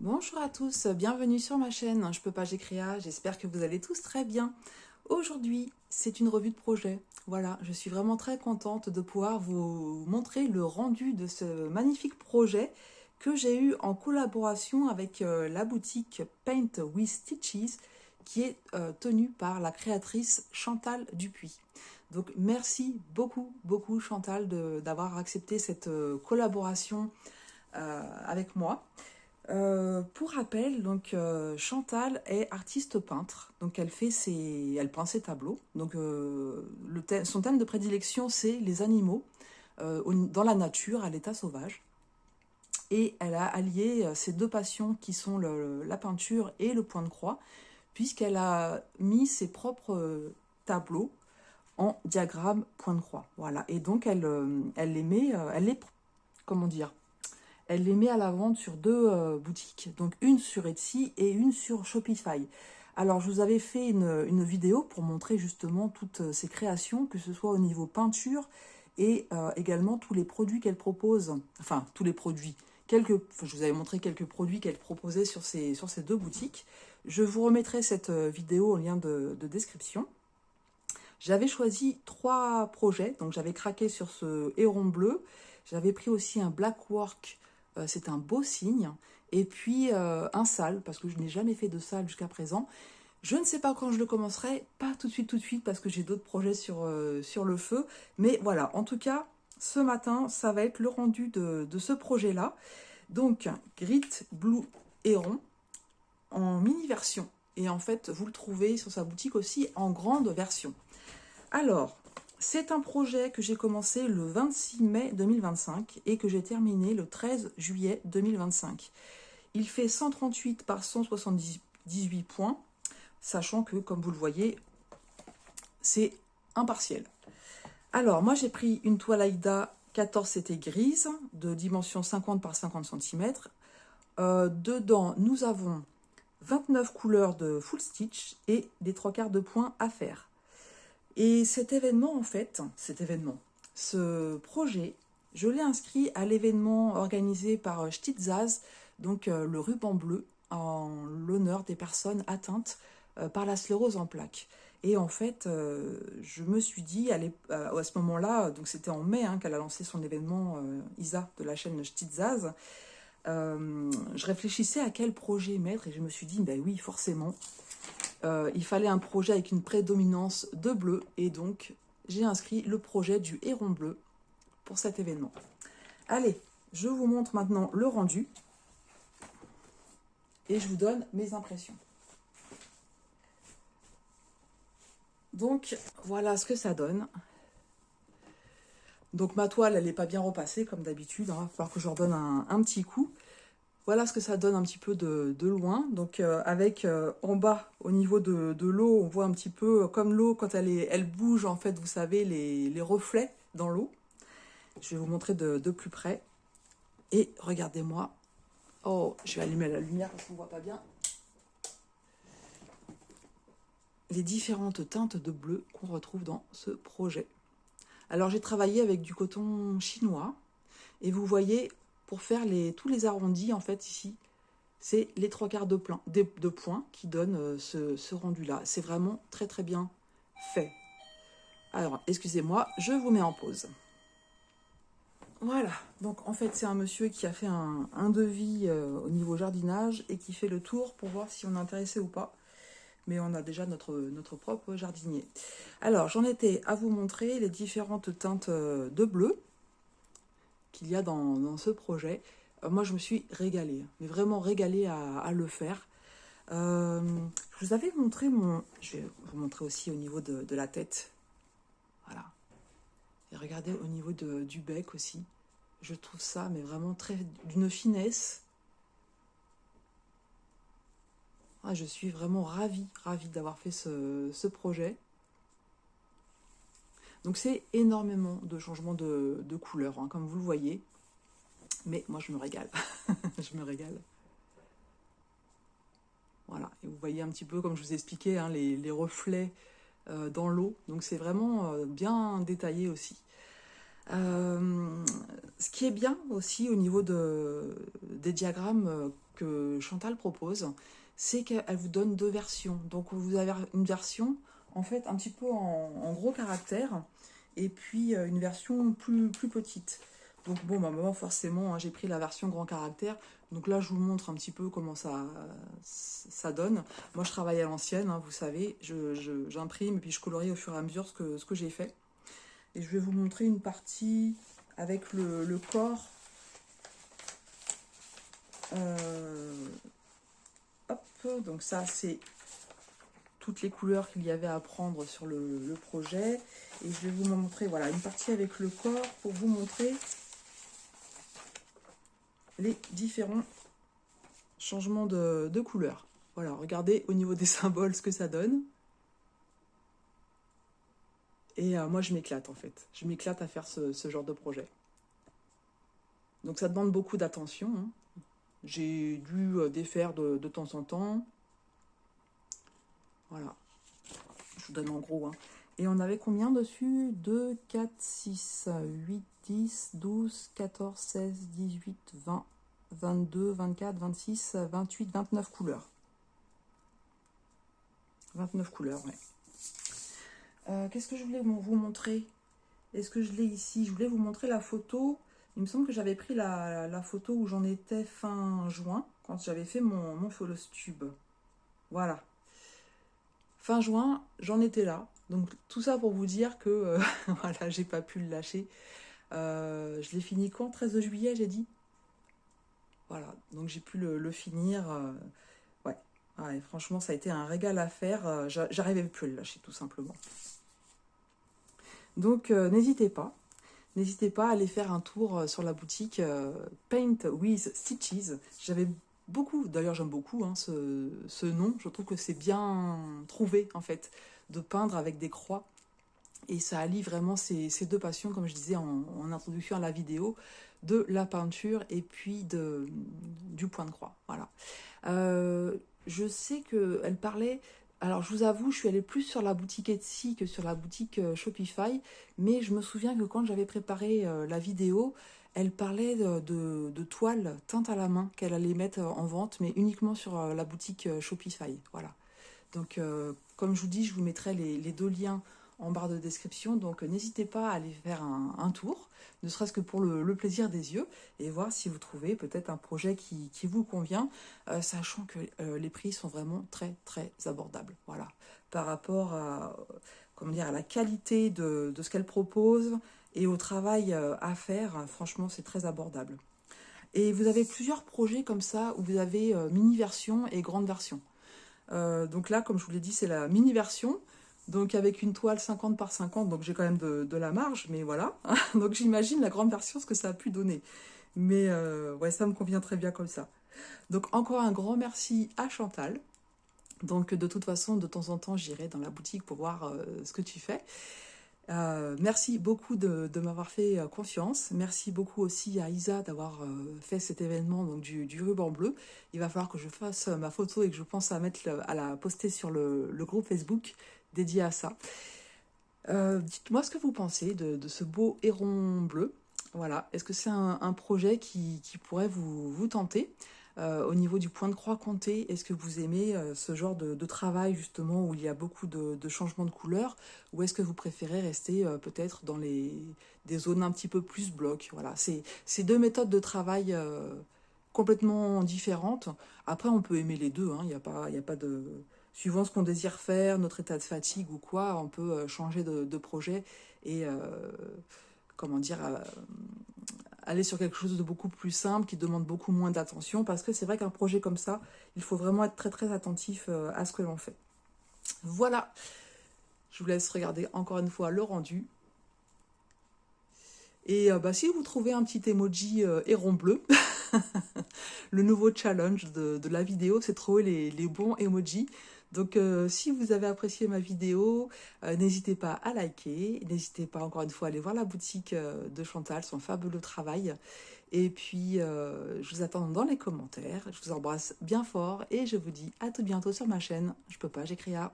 Bonjour à tous, bienvenue sur ma chaîne Je peux pas, j'ai créa, j'espère que vous allez tous très bien. Aujourd'hui, c'est une revue de projet. Voilà, je suis vraiment très contente de pouvoir vous montrer le rendu de ce magnifique projet que j'ai eu en collaboration avec la boutique Paint with Stitches qui est tenue par la créatrice Chantal Dupuis. Donc merci beaucoup Chantal d'avoir accepté cette collaboration avec moi. Pour rappel, donc Chantal est artiste peintre, donc elle peint ses tableaux. Donc son thème de prédilection c'est les animaux dans la nature à l'état sauvage. Et elle a allié ces deux passions qui sont la peinture et le point de croix, puisqu'elle a mis ses propres tableaux en diagramme point de croix. Voilà. Et donc elle les met, comment dire, elle les met à la vente sur deux boutiques, donc une sur Etsy et une sur Shopify. Alors, je vous avais fait une vidéo pour montrer justement toutes ces créations, que ce soit au niveau peinture et également tous les produits qu'elle propose. Enfin, tous les produits. Je vous avais montré quelques produits qu'elle proposait sur ces deux boutiques. Je vous remettrai cette vidéo en lien de description. J'avais choisi 3 projets, donc j'avais craqué sur ce héron bleu. J'avais pris aussi un black work, c'est un beau signe. Et puis un sale, parce que je n'ai jamais fait de sale jusqu'à présent. Je ne sais pas quand je le commencerai, pas tout de suite, parce que j'ai d'autres projets sur le feu. Mais voilà, en tout cas, ce matin, ça va être le rendu de ce projet-là. Donc, Grit Blue Héron en mini version. Et en fait, vous le trouvez sur sa boutique aussi en grande version. Alors, c'est un projet que j'ai commencé le 26 mai 2025 et que j'ai terminé le 13 juillet 2025. Il fait 138 par 178 points, sachant que, comme vous le voyez, c'est impartiel. Alors, moi j'ai pris une toile Aïda 14 CT grise de dimension 50 par 50 cm. Dedans, nous avons 29 couleurs de full stitch et des 3/4 de points à faire. Et ce projet, je l'ai inscrit à l'événement organisé par Stitzaz, donc le ruban bleu, en l'honneur des personnes atteintes par la sclérose en plaques. Et en fait, je me suis dit, à ce moment-là, donc c'était en mai qu'elle a lancé son événement Isa de la chaîne Stitzaz, je réfléchissais à quel projet mettre et je me suis dit, ben oui, forcément, il fallait un projet avec une prédominance de bleu et donc j'ai inscrit le projet du héron bleu pour cet événement. Allez, je vous montre maintenant le rendu et je vous donne mes impressions. Donc voilà ce que ça donne. Donc ma toile elle n'est pas bien repassée comme d'habitude, il va falloir que je redonne un petit coup. Voilà ce que ça donne un petit peu de loin. Donc avec en bas, au niveau de l'eau, on voit un petit peu comme l'eau quand elle bouge, en fait, vous savez, les reflets dans l'eau. Je vais vous montrer de plus près. Et regardez-moi. Oh, je vais allumer la lumière parce qu'on ne voit pas bien. Les différentes teintes de bleu qu'on retrouve dans ce projet. Alors j'ai travaillé avec du coton chinois. Et vous voyez, pour faire tous les arrondis, en fait, ici, c'est les 3/4 de points qui donnent ce rendu-là. C'est vraiment très bien fait. Alors, excusez-moi, je vous mets en pause. Voilà, donc en fait c'est un monsieur qui a fait un devis au niveau jardinage et qui fait le tour pour voir si on est intéressé ou pas. Mais on a déjà notre propre jardinier. Alors, j'en étais à vous montrer les différentes teintes de bleu qu'il y a dans ce projet. Moi, je me suis régalée, mais vraiment régalée à le faire. Je vous avais montré Je vais vous montrer aussi au niveau de la tête. Voilà. Et regardez au niveau du bec aussi. Je trouve ça, mais vraiment d'une finesse. Ah, je suis vraiment ravie d'avoir fait ce projet. Donc c'est énormément de changements de couleurs, comme vous le voyez. Mais moi, je me régale. Je me régale. Voilà, et vous voyez un petit peu, comme je vous ai expliqué, les reflets dans l'eau. Donc c'est vraiment bien détaillé aussi. Ce qui est bien aussi au niveau des diagrammes que Chantal propose, c'est qu'elle vous donne 2 versions. Donc vous avez une version en fait un petit peu en gros caractère et puis une version plus petite. Donc bon, bah, moi forcément, hein, j'ai pris la version grand caractère. Donc là, je vous montre un petit peu comment ça donne. Moi, je travaille à l'ancienne, hein, vous savez. J'imprime et puis je colorie au fur et à mesure ce que j'ai fait. Et je vais vous montrer une partie avec le corps. Hop, donc ça, c'est toutes les couleurs qu'il y avait à prendre sur le projet. Et je vais vous montrer, voilà, une partie avec le corps pour vous montrer les différents changements de couleurs. Voilà, regardez au niveau des symboles ce que ça donne. Et moi, je m'éclate en fait. Je m'éclate à faire ce genre de projet. Donc ça demande beaucoup d'attention, hein. J'ai dû défaire de temps en temps. Voilà. Je vous donne en gros, hein. Et on avait combien dessus? 2, 4, 6, 8, 10, 12, 14, 16, 18, 20, 22, 24, 26, 28, 29 couleurs. 29 couleurs, ouais. Qu'est-ce que je voulais vous montrer? Est-ce que je l'ai ici? Je voulais vous montrer la photo. Il me semble que j'avais pris la photo où j'en étais fin juin, quand j'avais fait mon Folostube. Voilà. Fin juin, j'en étais là. Donc tout ça pour vous dire que voilà, j'ai pas pu le lâcher. Je l'ai fini quand? 13 juillet, j'ai dit. Voilà, donc j'ai pu le finir. Ouais, franchement, ça a été un régal à faire. J'arrivais plus à le lâcher, tout simplement. Donc n'hésitez pas. N'hésitez pas à aller faire un tour sur la boutique Paint with Stitches. J'avais beaucoup, d'ailleurs j'aime beaucoup hein, ce nom. Je trouve que c'est bien trouvé en fait, de peindre avec des croix. Et ça allie vraiment ces 2 passions, comme je disais en introduction à la vidéo, de la peinture et puis du point de croix. Voilà. Je sais qu'elle parlait... Alors, je vous avoue, je suis allée plus sur la boutique Etsy que sur la boutique Shopify, mais je me souviens que quand j'avais préparé la vidéo, elle parlait de toiles teintes à la main qu'elle allait mettre en vente, mais uniquement sur la boutique Shopify. Voilà. Donc, comme je vous dis, je vous mettrai les 2 liens en barre de description, donc n'hésitez pas à aller faire un tour, ne serait-ce que pour le plaisir des yeux, et voir si vous trouvez peut-être un projet qui vous convient, sachant que les prix sont vraiment très très abordables, voilà, par rapport à, comment dire, à la qualité de ce qu'elle propose et au travail à faire, franchement c'est très abordable. Et vous avez plusieurs projets comme ça, où vous avez mini version et grande version. Donc là, comme je vous l'ai dit, c'est la mini version. Donc avec une toile 50 par 50, donc j'ai quand même de la marge, mais voilà. Donc j'imagine la grande version, ce que ça a pu donner. Mais ouais, ça me convient très bien comme ça. Donc encore un grand merci à Chantal. Donc de toute façon, de temps en temps, j'irai dans la boutique pour voir ce que tu fais. Merci beaucoup de m'avoir fait confiance. Merci beaucoup aussi à Isa d'avoir fait cet événement donc du ruban bleu. Il va falloir que je fasse ma photo et que je pense à la poster sur le groupe Facebook dédié à ça. Dites-moi ce que vous pensez de ce beau héron bleu. Voilà. Est-ce que c'est un projet qui pourrait vous tenter au niveau du point de croix compté? Est-ce que vous aimez ce genre de travail justement où il y a beaucoup de changements de couleur, ou est-ce que vous préférez rester peut-être dans des zones un petit peu plus blocs? Voilà. C'est 2 méthodes de travail complètement différentes. Après, on peut aimer les deux, hein. Il y a pas de... Suivant ce qu'on désire faire, notre état de fatigue ou quoi, on peut changer de projet et, comment dire, aller sur quelque chose de beaucoup plus simple, qui demande beaucoup moins d'attention, parce que c'est vrai qu'un projet comme ça, il faut vraiment être très très attentif à ce que l'on fait. Voilà, je vous laisse regarder encore une fois le rendu. Et si vous trouvez un petit emoji héron bleu, le nouveau challenge de la vidéo, c'est trouver les bons emojis. Donc si vous avez apprécié ma vidéo, n'hésitez pas à liker, n'hésitez pas encore une fois à aller voir la boutique de Chantal, son fabuleux travail. Et puis je vous attends dans les commentaires, je vous embrasse bien fort et je vous dis à tout bientôt sur ma chaîne. Je peux pas, j'écris à...